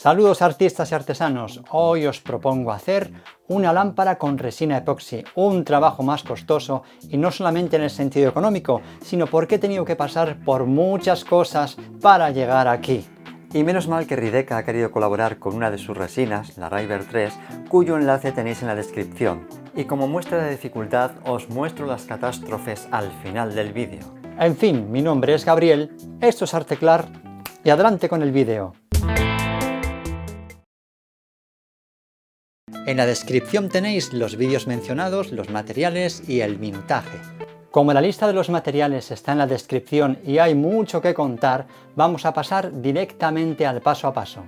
Saludos artistas y artesanos, hoy os propongo hacer una lámpara con resina epoxi, un trabajo más costoso y no solamente en el sentido económico, sino porque he tenido que pasar por muchas cosas para llegar aquí. Y menos mal que Rideka ha querido colaborar con una de sus resinas, la River 3, cuyo enlace tenéis en la descripción. Y como muestra de dificultad os muestro las catástrofes al final del vídeo. En fin, mi nombre es Gabriel, esto es Arteclar y adelante con el vídeo. En la descripción tenéis los vídeos mencionados, los materiales y el minutaje. Como la lista de los materiales está en la descripción y hay mucho que contar, vamos a pasar directamente al paso a paso.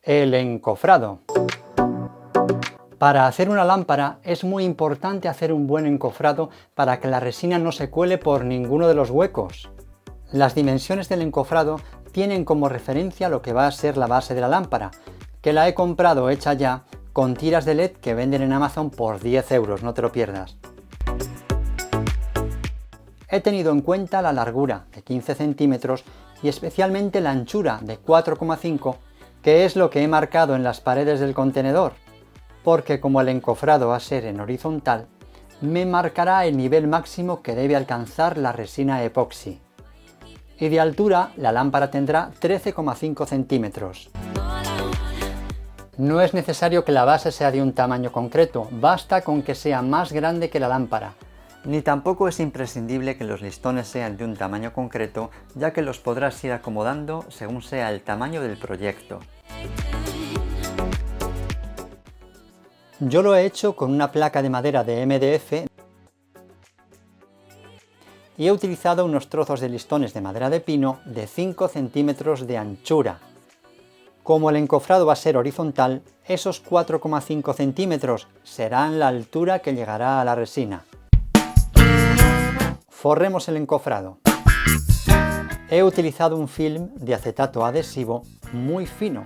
El encofrado. Para hacer una lámpara es muy importante hacer un buen encofrado para que la resina no se cuele por ninguno de los huecos. Las dimensiones del encofrado tienen como referencia lo que va a ser la base de la lámpara, que la he comprado hecha ya con tiras de LED que venden en Amazon por 10 euros, no te lo pierdas. He tenido en cuenta la largura de 15 centímetros y especialmente la anchura de 4,5, que es lo que he marcado en las paredes del contenedor, porque como el encofrado va a ser en horizontal, me marcará el nivel máximo que debe alcanzar la resina epoxi. Y de altura la lámpara tendrá 13,5 centímetros. No es necesario que la base sea de un tamaño concreto, basta con que sea más grande que la lámpara. Ni tampoco es imprescindible que los listones sean de un tamaño concreto, ya que los podrás ir acomodando según sea el tamaño del proyecto. Yo lo he hecho con una placa de madera de MDF y he utilizado unos trozos de listones de madera de pino de 5 centímetros de anchura. Como el encofrado va a ser horizontal, esos 4,5 centímetros serán la altura que llegará a la resina. Forremos el encofrado. He utilizado un film de acetato adhesivo muy fino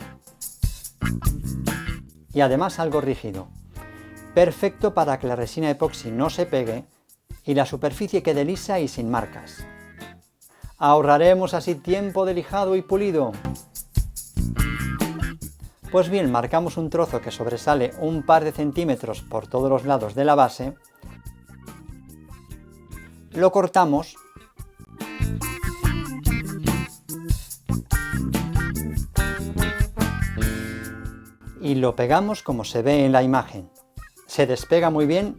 y además algo rígido, perfecto para que la resina epoxi no se pegue y la superficie quede lisa y sin marcas. Ahorraremos así tiempo de lijado y pulido. Pues bien, marcamos un trozo que sobresale un par de centímetros por todos los lados de la base, lo cortamos y lo pegamos como se ve en la imagen. Se despega muy bien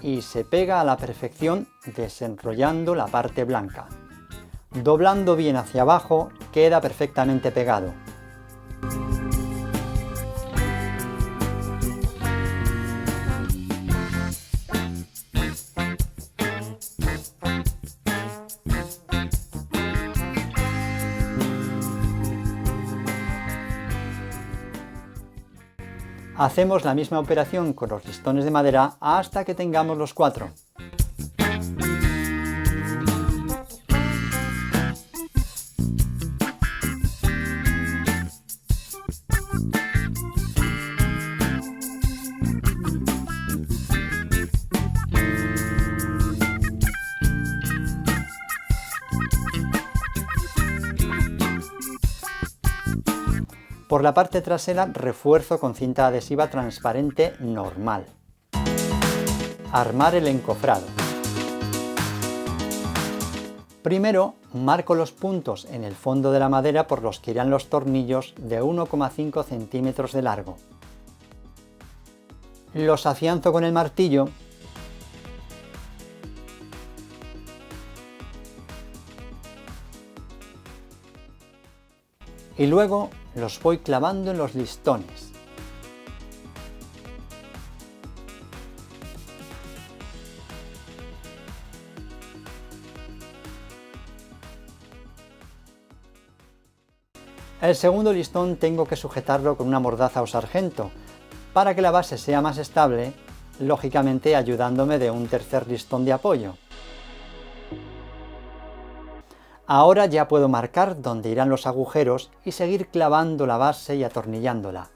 y se pega a la perfección desenrollando la parte blanca. Doblando bien hacia abajo queda perfectamente pegado. Hacemos la misma operación con los listones de madera hasta que tengamos los 4. Por la parte trasera refuerzo con cinta adhesiva transparente normal. Armar el encofrado. Primero marco los puntos en el fondo de la madera por los que irán los tornillos de 1,5 centímetros de largo. Los afianzo con el martillo y luego los voy clavando en los listones. El segundo listón tengo que sujetarlo con una mordaza o sargento, para que la base sea más estable, lógicamente ayudándome de un tercer listón de apoyo. Ahora ya puedo marcar dónde irán los agujeros y seguir clavando la base y atornillándola.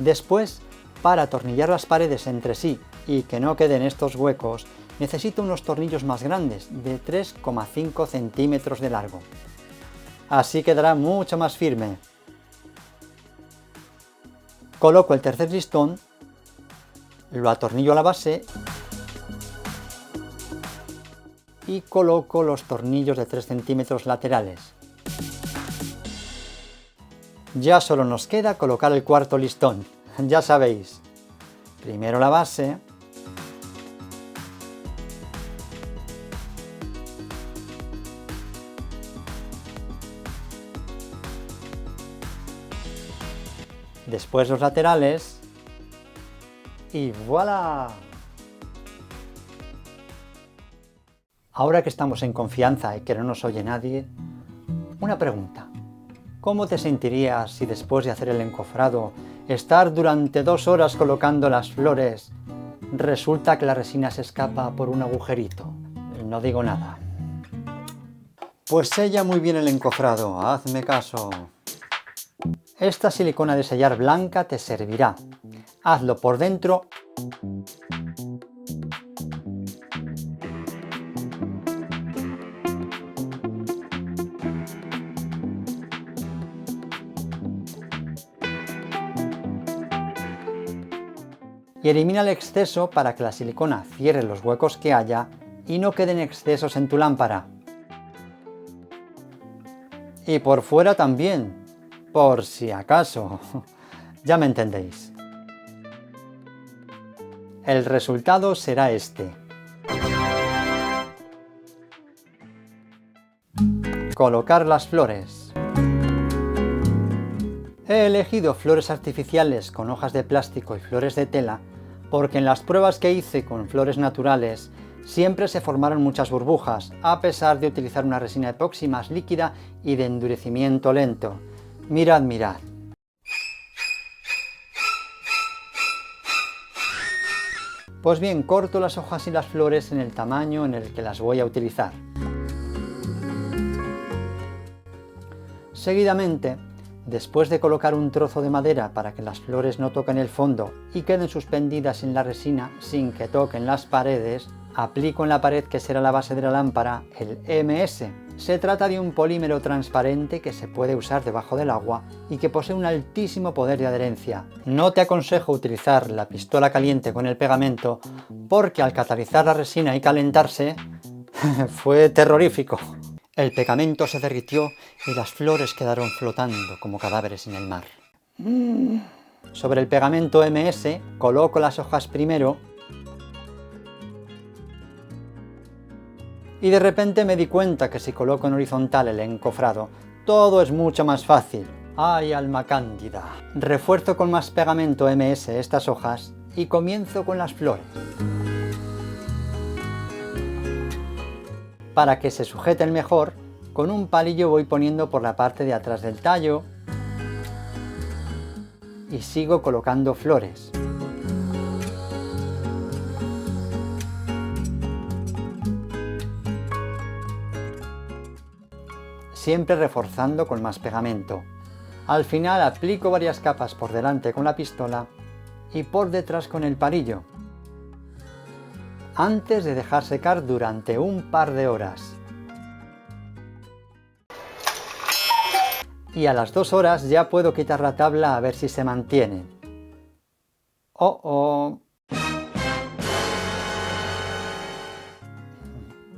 Después, para atornillar las paredes entre sí y que no queden estos huecos, necesito unos tornillos más grandes, de 3,5 centímetros de largo. Así quedará mucho más firme. Coloco el tercer listón, lo atornillo a la base y coloco los tornillos de 3 centímetros laterales. Ya solo nos queda colocar el cuarto listón, ya sabéis. Primero la base, después los laterales y ¡voilá! Ahora que estamos en confianza y que no nos oye nadie, una pregunta. ¿Cómo te sentirías si después de hacer el encofrado, estar durante 2 horas colocando las flores, resulta que la resina se escapa por un agujerito? No digo nada. Pues sella muy bien el encofrado, hazme caso. Esta silicona de sellar blanca te servirá. Hazlo por dentro y elimina el exceso para que la silicona cierre los huecos que haya y no queden excesos en tu lámpara. Y por fuera también, por si acaso. Ya me entendéis. El resultado será este. Colocar las flores. He elegido flores artificiales con hojas de plástico y flores de tela porque en las pruebas que hice con flores naturales siempre se formaron muchas burbujas, a pesar de utilizar una resina epoxi más líquida y de endurecimiento lento. Mirad, mirad. Pues bien, corto las hojas y las flores en el tamaño en el que las voy a utilizar. Seguidamente, después de colocar un trozo de madera para que las flores no toquen el fondo y queden suspendidas en la resina sin que toquen las paredes, aplico en la pared que será la base de la lámpara el MS. Se trata de un polímero transparente que se puede usar debajo del agua y que posee un altísimo poder de adherencia. No te aconsejo utilizar la pistola caliente con el pegamento porque al catalizar la resina y calentarse fue terrorífico. El pegamento se derritió y las flores quedaron flotando como cadáveres en el mar. Sobre el pegamento MS coloco las hojas primero y de repente me di cuenta que si coloco en horizontal el encofrado, todo es mucho más fácil. ¡Ay, alma cándida! Refuerzo con más pegamento MS estas hojas y comienzo con las flores. Para que se sujeten mejor, con un palillo voy poniendo por la parte de atrás del tallo y sigo colocando flores. Siempre reforzando con más pegamento. Al final aplico varias capas por delante con la pistola y por detrás con el palillo, antes de dejar secar durante un par de horas. Y a las 2 horas ya puedo quitar la tabla a ver si se mantiene.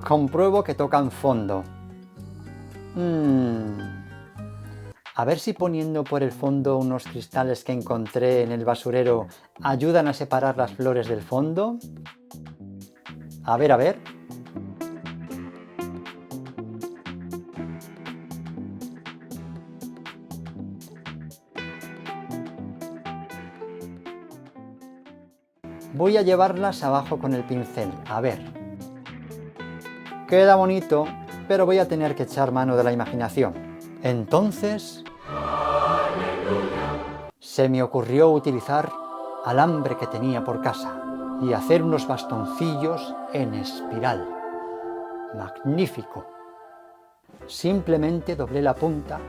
Compruebo que tocan fondo. A ver si poniendo por el fondo unos cristales que encontré en el basurero ayudan a separar las flores del fondo. A ver, a ver. Voy a llevarlas abajo con el pincel, a ver. Queda bonito, pero voy a tener que echar mano de la imaginación. Entonces, se me ocurrió utilizar alambre que tenía por casa y hacer unos bastoncillos en espiral. ¡Magnífico! Simplemente doblé la punta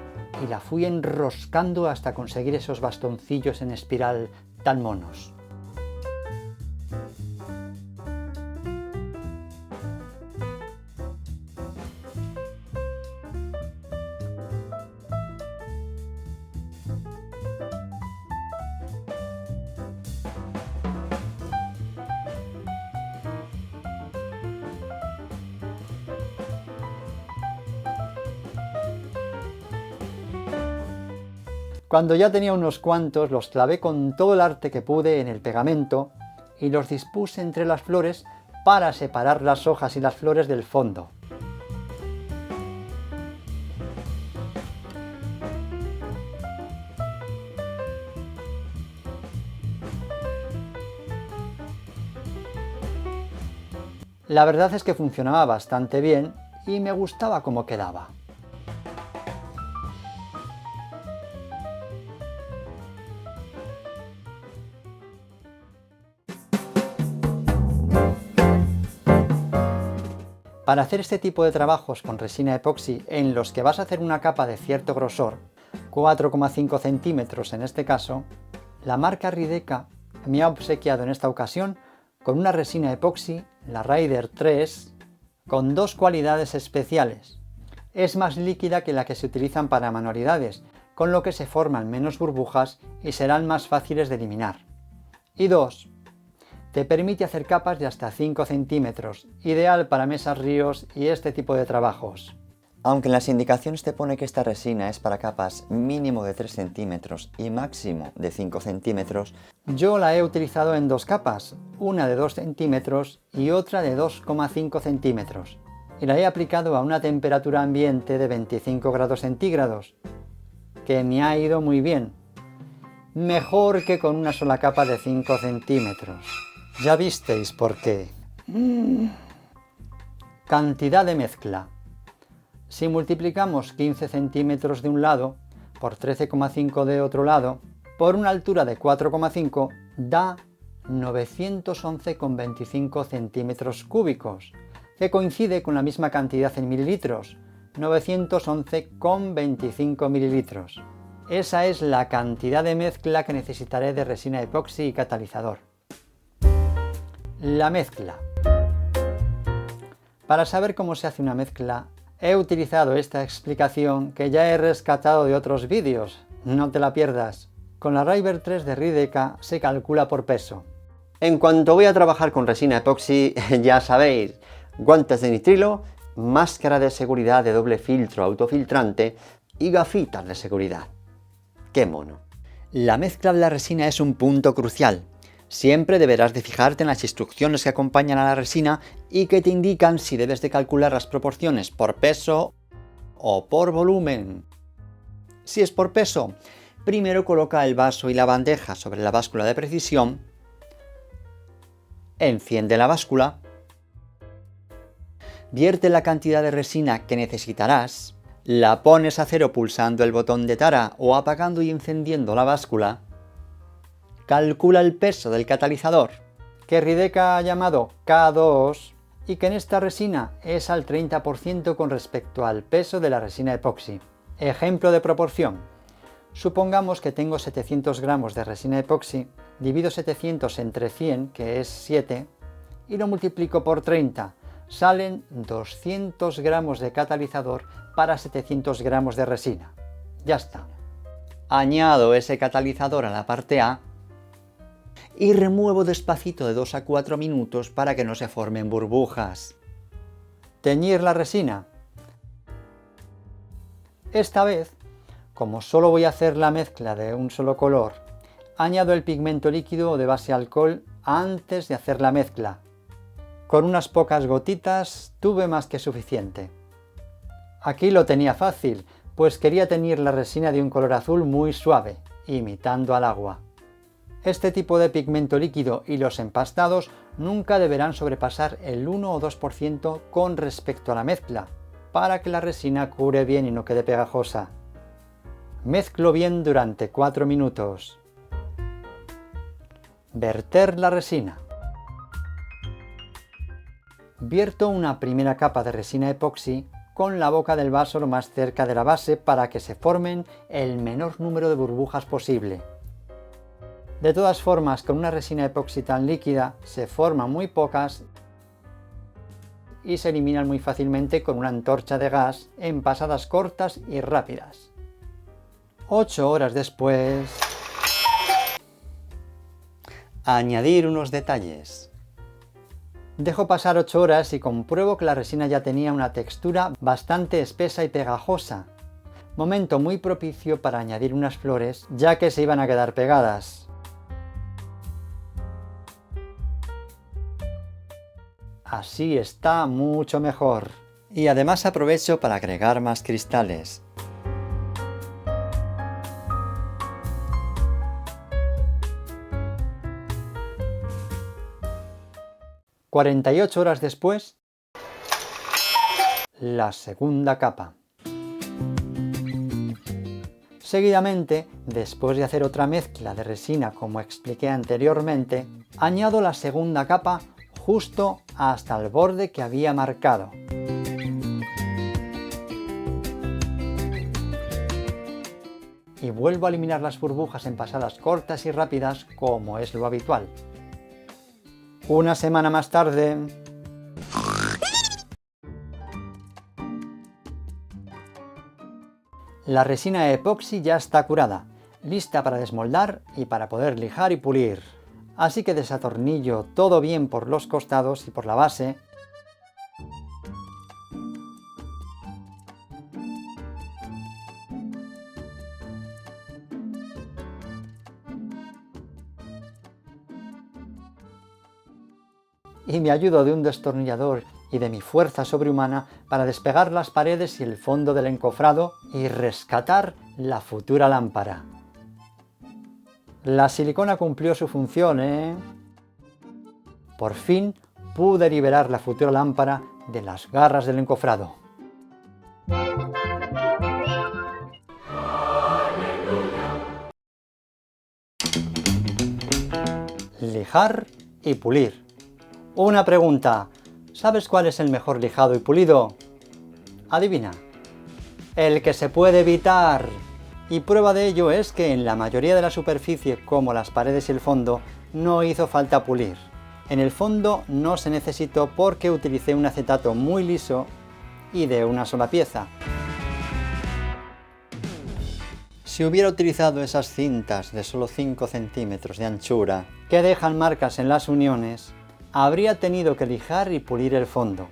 y la fui enroscando hasta conseguir esos bastoncillos en espiral tan monos. Cuando ya tenía unos cuantos, los clavé con todo el arte que pude en el pegamento y los dispuse entre las flores para separar las hojas y las flores del fondo. La verdad es que funcionaba bastante bien y me gustaba cómo quedaba. Para hacer este tipo de trabajos con resina epoxi en los que vas a hacer una capa de cierto grosor, 4,5 centímetros en este caso, la marca Rideca me ha obsequiado en esta ocasión con una resina epoxi, la Rider 3, con dos cualidades especiales. Es más líquida que la que se utilizan para manualidades, con lo que se forman menos burbujas y serán más fáciles de eliminar. Y dos, te permite hacer capas de hasta 5 centímetros, ideal para mesas ríos y este tipo de trabajos. Aunque en las indicaciones te pone que esta resina es para capas mínimo de 3 centímetros y máximo de 5 centímetros, yo la he utilizado en dos capas, una de 2 centímetros y otra de 2,5 centímetros, y la he aplicado a una temperatura ambiente de 25 grados centígrados, que me ha ido muy bien, mejor que con una sola capa de 5 centímetros. Ya visteis por qué. Cantidad de mezcla. Si multiplicamos 15 centímetros de un lado por 13,5 de otro lado, por una altura de 4,5 da 911,25 centímetros cúbicos, que coincide con la misma cantidad en mililitros, 911,25 mililitros. Esa es la cantidad de mezcla que necesitaré de resina epoxi y catalizador. La mezcla. Para saber cómo se hace una mezcla, he utilizado esta explicación que ya he rescatado de otros vídeos. No te la pierdas. Con la Rider 3 de Rideca se calcula por peso. En cuanto voy a trabajar con resina epoxi, ya sabéis, guantes de nitrilo, máscara de seguridad de doble filtro autofiltrante y gafitas de seguridad. ¡Qué mono! La mezcla de la resina es un punto crucial. Siempre deberás de fijarte en las instrucciones que acompañan a la resina y que te indican si debes de calcular las proporciones por peso o por volumen. Si es por peso, primero coloca el vaso y la bandeja sobre la báscula de precisión, enciende la báscula, vierte la cantidad de resina que necesitarás, la pones a cero pulsando el botón de tara o apagando y encendiendo la báscula, calcula el peso del catalizador, que Rideca ha llamado K2 y que en esta resina es al 30% con respecto al peso de la resina epoxi. Ejemplo de proporción. Supongamos que tengo 700 gramos de resina epoxi, divido 700 entre 100, que es 7, y lo multiplico por 30. Salen 200 gramos de catalizador para 700 gramos de resina. Ya está. Añado ese catalizador a la parte A y remuevo despacito de 2 a 4 minutos para que no se formen burbujas. Teñir la resina. Esta vez, como solo voy a hacer la mezcla de un solo color, añado el pigmento líquido o de base alcohol antes de hacer la mezcla. Con unas pocas gotitas tuve más que suficiente. Aquí lo tenía fácil, pues quería teñir la resina de un color azul muy suave, imitando al agua. Este tipo de pigmento líquido y los empastados nunca deberán sobrepasar el 1 o 2% con respecto a la mezcla, para que la resina cure bien y no quede pegajosa. Mezclo bien durante 4 minutos. Verter la resina. Vierto una primera capa de resina epoxi con la boca del vaso lo más cerca de la base para que se formen el menor número de burbujas posible. De todas formas, con una resina epoxi tan líquida se forman muy pocas y se eliminan muy fácilmente con una antorcha de gas en pasadas cortas y rápidas. 8 horas después... Añadir unos detalles. Dejo pasar 8 horas y compruebo que la resina ya tenía una textura bastante espesa y pegajosa. Momento muy propicio para añadir unas flores, ya que se iban a quedar pegadas. Así está mucho mejor. Y además aprovecho para agregar más cristales. ...48 horas después... la segunda capa. Seguidamente, después de hacer otra mezcla de resina como expliqué anteriormente, añado la segunda capa justo hasta el borde que había marcado. Y vuelvo a eliminar las burbujas en pasadas cortas y rápidas como es lo habitual. Una semana más tarde... La resina epoxi ya está curada, lista para desmoldar y para poder lijar y pulir. Así que desatornillo todo bien por los costados y por la base. Y me ayudo de un destornillador y de mi fuerza sobrehumana para despegar las paredes y el fondo del encofrado y rescatar la futura lámpara. La silicona cumplió su función, ¿eh? Por fin pude liberar la futura lámpara de las garras del encofrado. Lijar y pulir. Una pregunta. ¿Sabes cuál es el mejor lijado y pulido? Adivina. El que se puede evitar. Y prueba de ello es que en la mayoría de la superficie, como las paredes y el fondo, no hizo falta pulir. En el fondo no se necesitó porque utilicé un acetato muy liso y de una sola pieza. Si hubiera utilizado esas cintas de solo 5 centímetros de anchura, que dejan marcas en las uniones, habría tenido que lijar y pulir el fondo.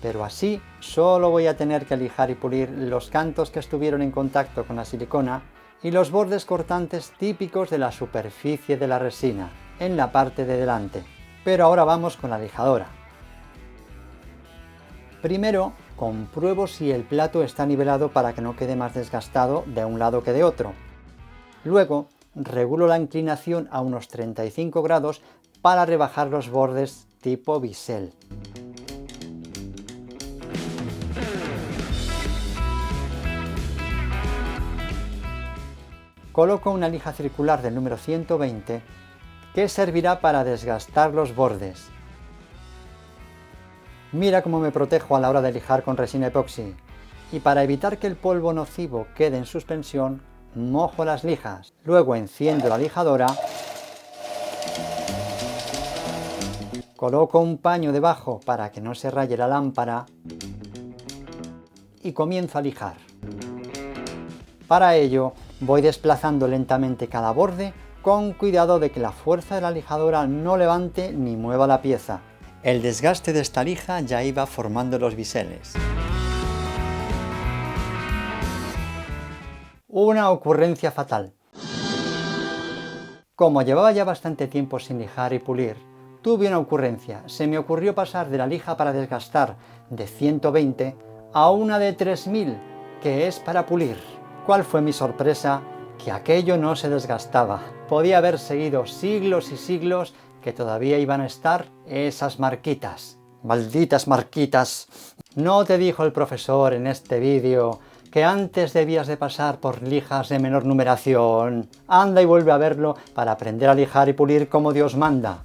Pero así solo voy a tener que lijar y pulir los cantos que estuvieron en contacto con la silicona y los bordes cortantes típicos de la superficie de la resina, en la parte de delante. Pero ahora vamos con la lijadora. Primero, compruebo si el plato está nivelado para que no quede más desgastado de un lado que de otro. Luego, regulo la inclinación a unos 35 grados para rebajar los bordes tipo bisel. Coloco una lija circular del número 120 que servirá para desgastar los bordes. Mira cómo me protejo a la hora de lijar con resina epoxi. Y para evitar que el polvo nocivo quede en suspensión, mojo las lijas. Luego enciendo la lijadora, coloco un paño debajo para que no se raye la lámpara y comienzo a lijar. Para ello, voy desplazando lentamente cada borde con cuidado de que la fuerza de la lijadora no levante ni mueva la pieza. El desgaste de esta lija ya iba formando los biseles. Una ocurrencia fatal. Como llevaba ya bastante tiempo sin lijar y pulir, tuve una ocurrencia. Se me ocurrió pasar de la lija para desgastar de 120 a una de 3000, que es para pulir. ¿Cuál fue mi sorpresa? Que aquello no se desgastaba. Podía haber seguido siglos y siglos que todavía iban a estar esas marquitas. ¡Malditas marquitas! ¿No te dijo el profesor en este vídeo que antes debías de pasar por lijas de menor numeración? Anda y vuelve a verlo para aprender a lijar y pulir como Dios manda.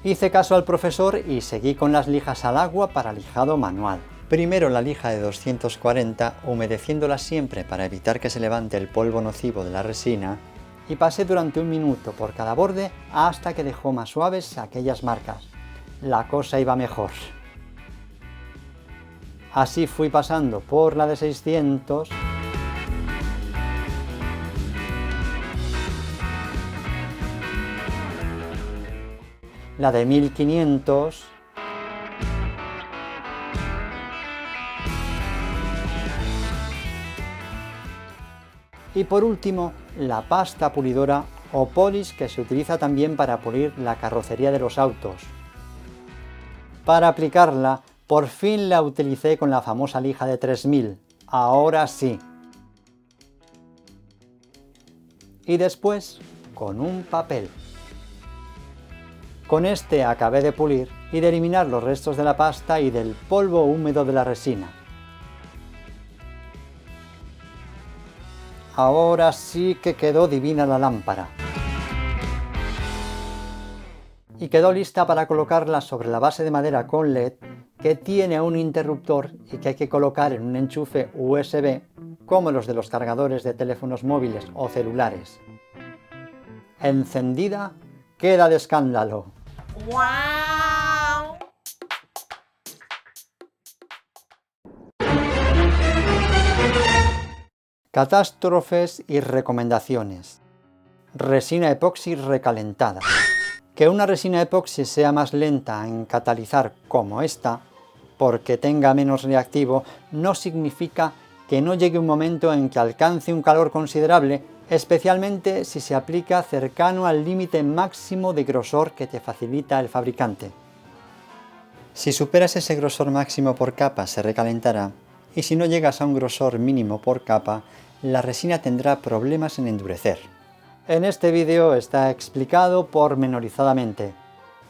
Hice caso al profesor y seguí con las lijas al agua para lijado manual. Primero la lija de 240, humedeciéndola siempre para evitar que se levante el polvo nocivo de la resina, y pasé durante 1 minuto por cada borde hasta que dejó más suaves aquellas marcas. La cosa iba mejor. Así fui pasando por la de 600, la de 1500, y por último la pasta pulidora o polish, que se utiliza también para pulir la carrocería de los autos. Para aplicarla, por fin la utilicé con la famosa lija de 3000. Ahora sí. Y después con un papel. Con este acabé de pulir y de eliminar los restos de la pasta y del polvo húmedo de la resina. Ahora sí que quedó divina la lámpara. Y quedó lista para colocarla sobre la base de madera con LED que tiene un interruptor y que hay que colocar en un enchufe USB como los de los cargadores de teléfonos móviles o celulares. Encendida, queda de escándalo. ¡Wow! Catástrofes y recomendaciones. Resina epoxi recalentada. Que una resina epoxi sea más lenta en catalizar como esta, porque tenga menos reactivo, no significa que no llegue un momento en que alcance un calor considerable, especialmente si se aplica cercano al límite máximo de grosor que te facilita el fabricante. Si superas ese grosor máximo por capa se recalentará, y si no llegas a un grosor mínimo por capa, la resina tendrá problemas en endurecer. En este vídeo está explicado pormenorizadamente.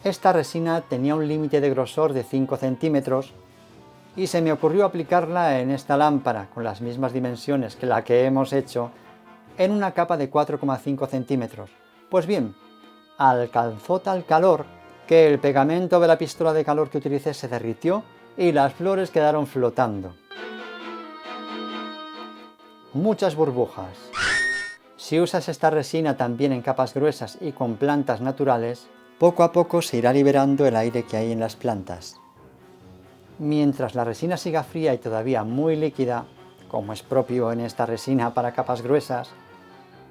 Esta resina tenía un límite de grosor de 5 centímetros y se me ocurrió aplicarla en esta lámpara con las mismas dimensiones que la que hemos hecho en una capa de 4,5 centímetros. Pues bien, alcanzó tal calor que el pegamento de la pistola de calor que utilicé se derritió y las flores quedaron flotando. Muchas burbujas. Si usas esta resina también en capas gruesas y con plantas naturales, poco a poco se irá liberando el aire que hay en las plantas. Mientras la resina siga fría y todavía muy líquida, como es propio en esta resina para capas gruesas,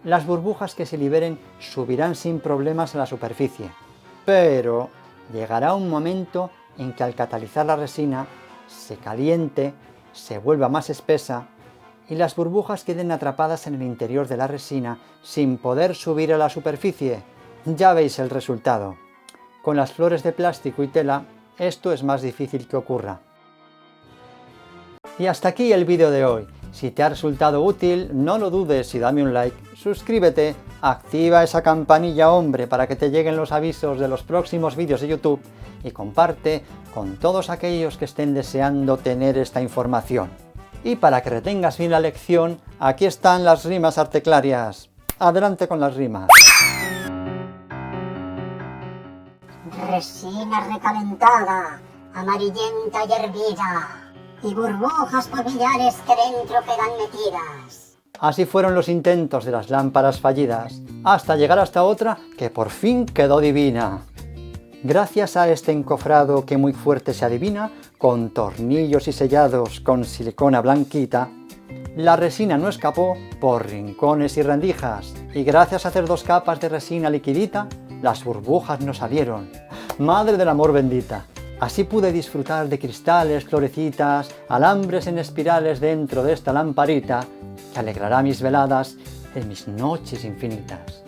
las burbujas que se liberen subirán sin problemas a la superficie. Pero llegará un momento en que al catalizar la resina se caliente, se vuelva más espesa y las burbujas queden atrapadas en el interior de la resina sin poder subir a la superficie. Ya veis el resultado. Con las flores de plástico y tela, esto es más difícil que ocurra. Y hasta aquí el vídeo de hoy. Si te ha resultado útil, no lo dudes y dame un like, suscríbete, activa esa campanilla hombre para que te lleguen los avisos de los próximos vídeos de YouTube y comparte con todos aquellos que estén deseando tener esta información. Y para que retengas bien la lección, aquí están las rimas arteclarias. Adelante con las rimas. Resina recalentada, amarillenta y hervida, y burbujas por millares que dentro quedan metidas. Así fueron los intentos de las lámparas fallidas, hasta llegar hasta otra que por fin quedó divina. Gracias a este encofrado que muy fuerte se adivina, con tornillos y sellados con silicona blanquita, la resina no escapó por rincones y rendijas, y gracias a hacer 2 capas de resina liquidita, las burbujas no salieron. ¡Madre del amor bendita! Así pude disfrutar de cristales, florecitas, alambres en espirales dentro de esta lamparita, que alegrará mis veladas en mis noches infinitas.